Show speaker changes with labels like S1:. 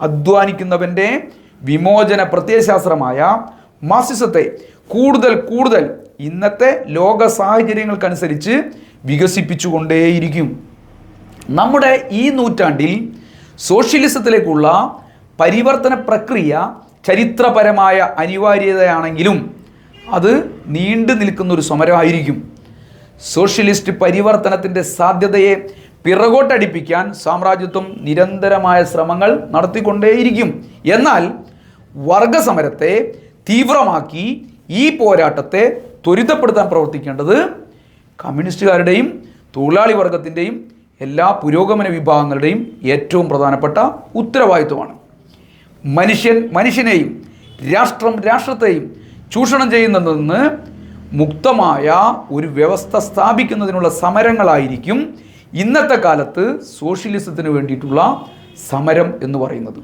S1: അധ്വാനിക്കുന്നവൻ്റെ വിമോചന പ്രത്യയശാസ്ത്രമായ മാർക്സിസത്തെ കൂടുതൽ ഇന്നത്തെ ലോക സാഹചര്യങ്ങൾക്കനുസരിച്ച് വികസിപ്പിച്ചുകൊണ്ടേയിരിക്കും. നമ്മുടെ ഈ നൂറ്റാണ്ടിൽ സോഷ്യലിസത്തിലേക്കുള്ള പരിവർത്തന പ്രക്രിയ ചരിത്രപരമായ അനിവാര്യതയാണെങ്കിലും അത് നീണ്ടു നിൽക്കുന്നൊരു സമരമായിരിക്കും. സോഷ്യലിസ്റ്റ് പരിവർത്തനത്തിൻ്റെ സാധ്യതയെ പിറകോട്ടടിപ്പിക്കാൻ സാമ്രാജ്യത്വം നിരന്തരമായ ശ്രമങ്ങൾ നടത്തിക്കൊണ്ടേയിരിക്കും. എന്നാൽ വർഗസമരത്തെ തീവ്രമാക്കി ഈ പോരാട്ടത്തെ ത്വരിതപ്പെടുത്താൻ പ്രവർത്തിക്കേണ്ടത് കമ്മ്യൂണിസ്റ്റുകാരുടെയും തൊഴിലാളി വർഗത്തിൻ്റെയും എല്ലാ പുരോഗമന വിഭാഗങ്ങളുടെയും ഏറ്റവും പ്രധാനപ്പെട്ട ഉത്തരവാദിത്വമാണ്. മനുഷ്യനെയും രാഷ്ട്രത്തെയും ചൂഷണം ചെയ്യുന്നതിൽ നിന്ന് മുക്തമായ ഒരു വ്യവസ്ഥ സ്ഥാപിക്കുന്നതിനുള്ള സമരങ്ങളായിരിക്കും ഇന്നത്തെ കാലത്ത് സോഷ്യലിസത്തിന് വേണ്ടിയിട്ടുള്ള സമരം എന്ന് പറയുന്നത്.